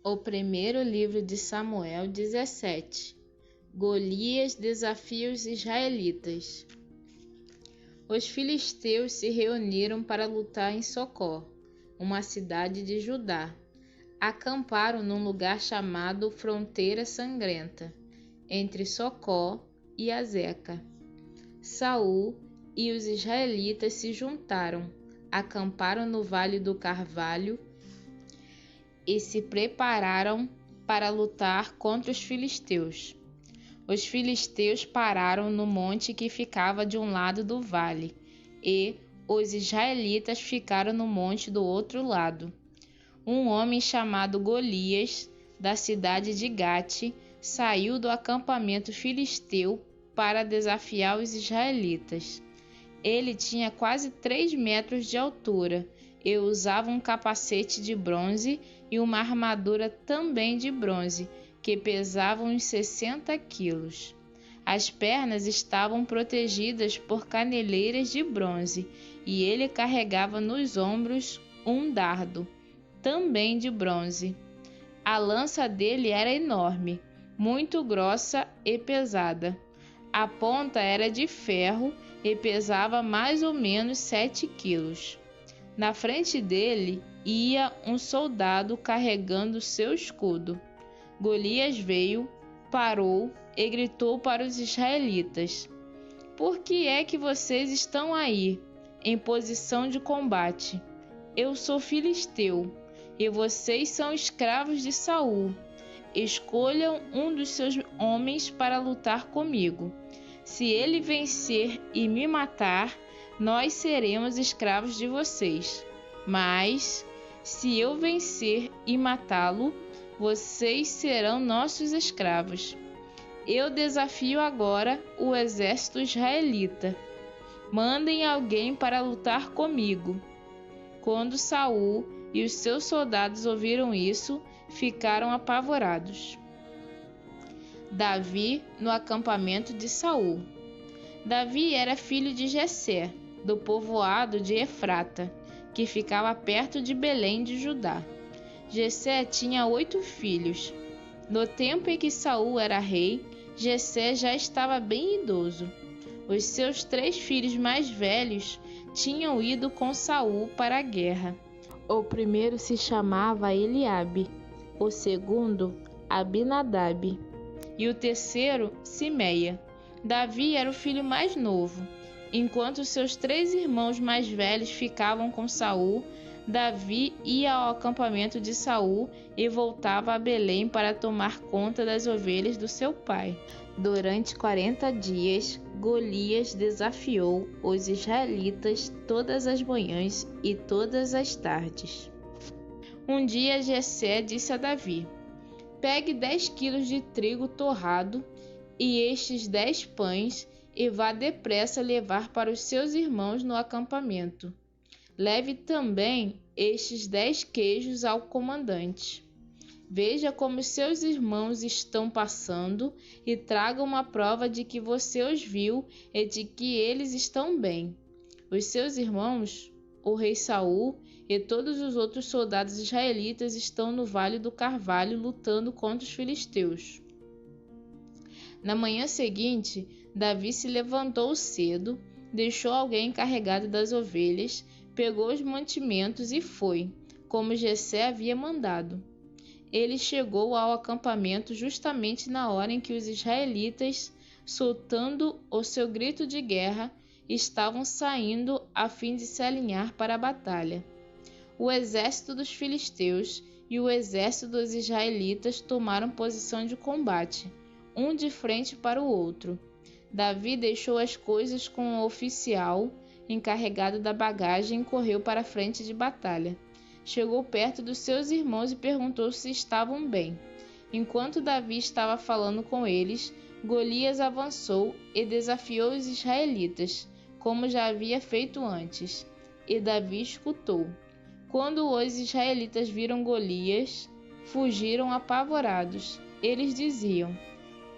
O primeiro livro de Samuel 17. Golias desafia os israelitas. Os filisteus se reuniram para lutar em Socó, uma cidade de Judá. Acamparam num lugar chamado Fronteira Sangrenta, entre Socó e Azeca. Saul e os israelitas se juntaram, acamparam no Vale do Carvalho e se prepararam para lutar contra os filisteus. Os filisteus pararam no monte que ficava de um lado do vale, e os israelitas ficaram no monte do outro lado. Um homem chamado Golias, da cidade de Gate, saiu do acampamento filisteu para desafiar os israelitas. Ele tinha quase 3 metros de altura e usava um capacete de bronze e uma armadura também de bronze, que pesava uns 60 quilos. As pernas estavam protegidas por caneleiras de bronze, e ele carregava nos ombros um dardo, também de bronze. A lança dele era enorme, muito grossa e pesada. A ponta era de ferro e pesava mais ou menos 7 quilos. Na frente dele ia um soldado carregando seu escudo. Golias veio, parou e gritou para os israelitas: "Por que é que vocês estão aí, em posição de combate? Eu sou filisteu, e vocês são escravos de Saul. Escolham um dos seus homens para lutar comigo. Se ele vencer e me matar, nós seremos escravos de vocês. Mas, se eu vencer e matá-lo, vocês serão nossos escravos. Eu desafio agora o exército israelita. Mandem alguém para lutar comigo." Quando Saul e os seus soldados ouviram isso, ficaram apavorados. Davi no acampamento de Saul. Davi era filho de Jessé, do povoado de Efrata, que ficava perto de Belém de Judá. Jessé tinha 8 filhos. No tempo em que Saul era rei, Jessé já estava bem idoso. Os seus 3 filhos mais velhos tinham ido com Saul para a guerra. O primeiro se chamava Eliabe, o segundo Abinadab e o terceiro Simeia. Davi era o filho mais novo. Enquanto seus 3 irmãos mais velhos ficavam com Saul, Davi ia ao acampamento de Saul e voltava a Belém para tomar conta das ovelhas do seu pai. Durante 40 dias, Golias desafiou os israelitas todas as manhãs e todas as tardes. Um dia Jessé disse a Davi: "Pegue 10 quilos de trigo torrado e estes 10 pães e vá depressa levar para os seus irmãos no acampamento. Leve também estes 10 queijos ao comandante. Veja como seus irmãos estão passando e traga uma prova de que você os viu e de que eles estão bem. Os seus irmãos, o rei Saul e todos os outros soldados israelitas estão no Vale do Carvalho lutando contra os filisteus." Na manhã seguinte, Davi se levantou cedo, deixou alguém encarregado das ovelhas, pegou os mantimentos e foi, como Jessé havia mandado. Ele chegou ao acampamento justamente na hora em que os israelitas, soltando o seu grito de guerra, estavam saindo a fim de se alinhar para a batalha. O exército dos filisteus e o exército dos israelitas tomaram posição de combate, um de frente para o outro. Davi deixou as coisas com o oficial encarregado da bagagem e correu para a frente de batalha. Chegou perto dos seus irmãos e perguntou se estavam bem. Enquanto Davi estava falando com eles, Golias avançou e desafiou os israelitas, como já havia feito antes, e Davi escutou. Quando os israelitas viram Golias, fugiram apavorados. Eles diziam: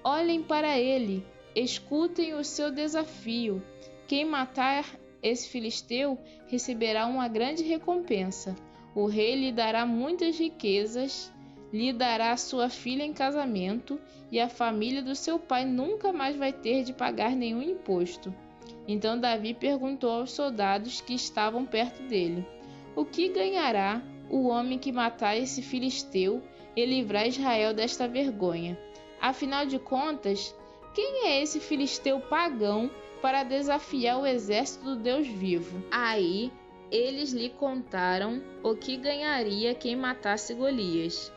"Olhem para ele, escutem o seu desafio. Quem matar esse filisteu receberá uma grande recompensa. O rei lhe dará muitas riquezas, lhe dará sua filha em casamento, e a família do seu pai nunca mais vai ter de pagar nenhum imposto. Então Davi perguntou aos soldados que estavam perto dele: o que ganhará o homem que matar esse filisteu e livrar Israel desta vergonha? Afinal de contas, quem é esse filisteu pagão para desafiar o exército do Deus vivo? Aí eles lhe contaram o que ganharia quem matasse Golias.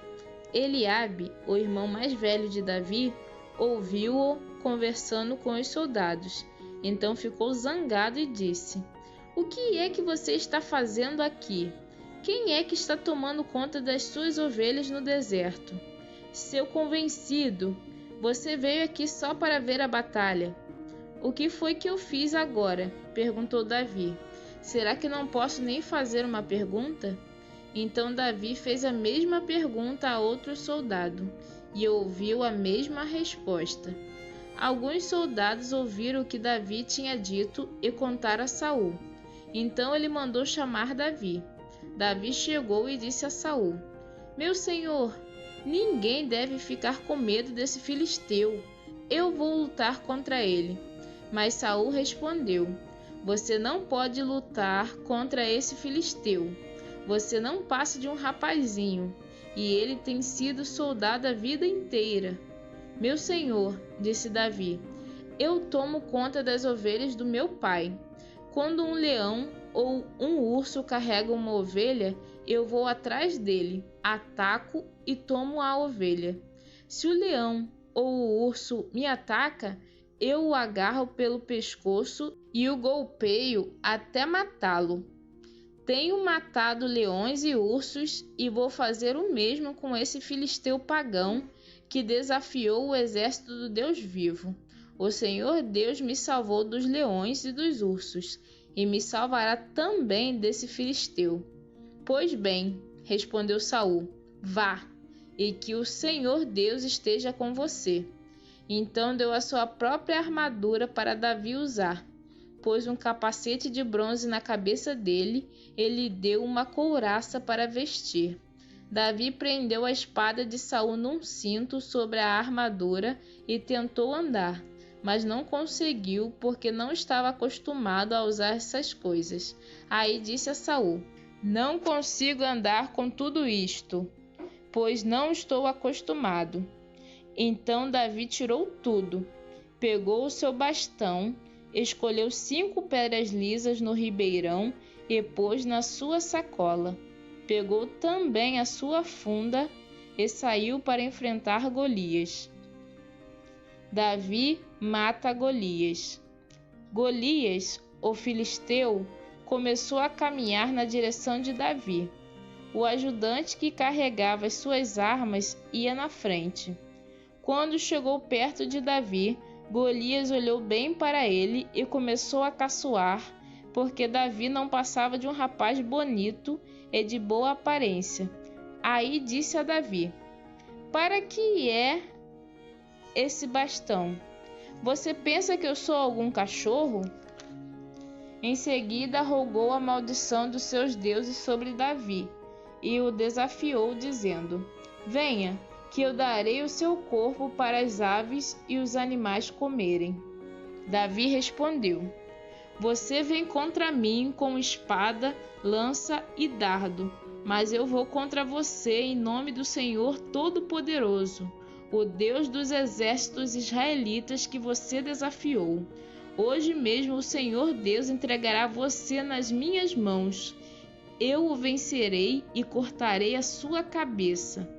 Eliabe, o irmão mais velho de Davi, ouviu-o conversando com os soldados. Então ficou zangado e disse: o que é que você está fazendo aqui? Quem é que está tomando conta das suas ovelhas no deserto? Seu convencido, você veio aqui só para ver a batalha. O que foi que eu fiz agora? Perguntou Davi. Será que não posso nem fazer uma pergunta? Então Davi fez a mesma pergunta a outro soldado e ouviu a mesma resposta. Alguns soldados ouviram o que Davi tinha dito e contaram a Saul. Então ele mandou chamar Davi. Davi chegou e disse a Saul: meu senhor, ninguém deve ficar com medo desse filisteu. Eu vou lutar contra ele. Mas Saul respondeu: você não pode lutar contra esse filisteu. Você não passa de um rapazinho, e ele tem sido soldado a vida inteira. Meu senhor, disse Davi, eu tomo conta das ovelhas do meu pai. Quando um leão ou um urso carrega uma ovelha, eu vou atrás dele, ataco e tomo a ovelha. Se o leão ou o urso me ataca, eu o agarro pelo pescoço e o golpeio até matá-lo. Tenho matado leões e ursos e vou fazer o mesmo com esse filisteu pagão que desafiou o exército do Deus vivo. O Senhor Deus me salvou dos leões e dos ursos e me salvará também desse filisteu. Pois bem, respondeu Saul, vá, e que o Senhor Deus esteja com você. Então deu a sua própria armadura para Davi usar. Pôs um capacete de bronze na cabeça dele e lhe deu uma couraça para vestir. Davi prendeu a espada de Saul num cinto sobre a armadura e tentou andar, mas não conseguiu porque não estava acostumado a usar essas coisas. Aí disse a Saul: não consigo andar com tudo isto, pois não estou acostumado. Então Davi tirou tudo, pegou o seu bastão, escolheu 5 pedras lisas no ribeirão e pôs na sua sacola. Pegou também a sua funda e saiu para enfrentar Golias. Davi mata Golias. Golias, o filisteu, começou a caminhar na direção de Davi. O ajudante que carregava as suas armas ia na frente. Quando chegou perto de Davi, Golias olhou bem para ele e começou a caçoar, porque Davi não passava de um rapaz bonito e de boa aparência. Aí disse a Davi: para que é esse bastão? Você pensa que eu sou algum cachorro? Em seguida rogou a maldição dos seus deuses sobre Davi e o desafiou, dizendo: venha, que eu darei o seu corpo para as aves e os animais comerem. Davi respondeu: você vem contra mim com espada, lança e dardo, mas eu vou contra você em nome do Senhor Todo-Poderoso, o Deus dos exércitos israelitas que você desafiou. Hoje mesmo o Senhor Deus entregará você nas minhas mãos. Eu o vencerei e cortarei a sua cabeça.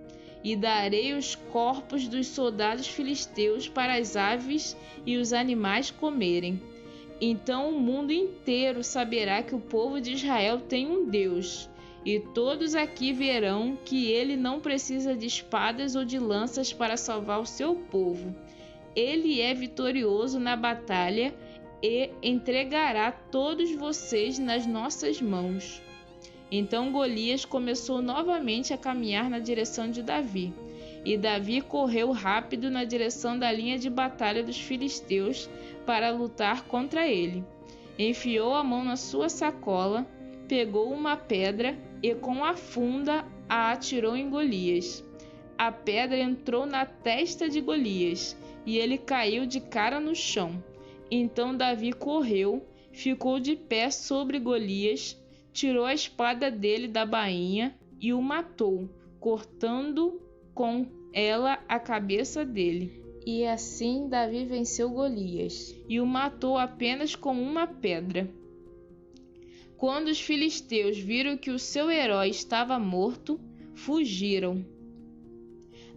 E darei os corpos dos soldados filisteus para as aves e os animais comerem. Então o mundo inteiro saberá que o povo de Israel tem um Deus, e todos aqui verão que ele não precisa de espadas ou de lanças para salvar o seu povo. Ele é vitorioso na batalha e entregará todos vocês nas nossas mãos. Então Golias começou novamente a caminhar na direção de Davi, e Davi correu rápido na direção da linha de batalha dos filisteus para lutar contra ele. Enfiou a mão na sua sacola, pegou uma pedra e com a funda a atirou em Golias. a pedra entrou na testa de Golias, e ele caiu de cara no chão. Então Davi correu, ficou de pé sobre Golias, tirou a espada dele da bainha e o matou, cortando com ela a cabeça dele. E assim Davi venceu Golias, e o matou apenas com uma pedra. Quando os filisteus viram que o seu herói estava morto, fugiram.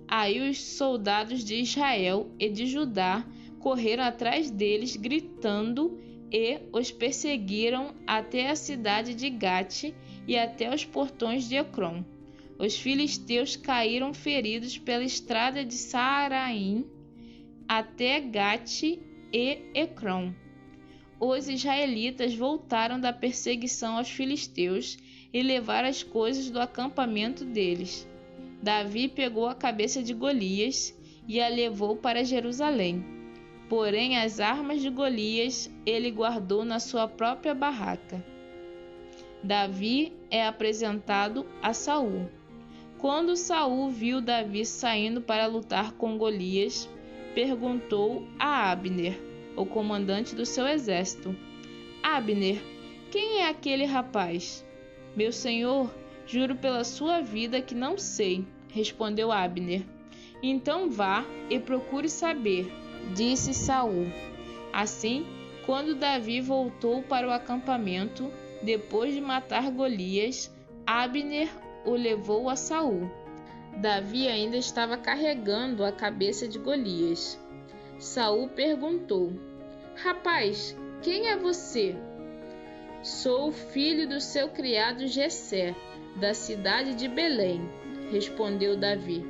Aí os soldados de Israel e de Judá correram atrás deles, gritando, e os perseguiram até a cidade de Gate e até os portões de Ecrom. Os filisteus caíram feridos pela estrada de Saaraim até Gate e Ecrom. Os israelitas voltaram da perseguição aos filisteus e levaram as coisas do acampamento deles. Davi pegou a cabeça de Golias e a levou para Jerusalém. Porém, as armas de Golias ele guardou na sua própria barraca. Davi é apresentado a Saul. Quando Saul viu Davi saindo para lutar com Golias, perguntou a Abner, o comandante do seu exército: Abner, quem é aquele rapaz? Meu senhor, juro pela sua vida que não sei, respondeu Abner. Então vá e procure saber, disse Saul. Assim, quando Davi voltou para o acampamento, depois de matar Golias, Abner o levou a Saul. Davi ainda estava carregando a cabeça de Golias. Saul perguntou: Rapaz, quem é você? Sou filho do seu criado Jessé, da cidade de Belém, respondeu Davi.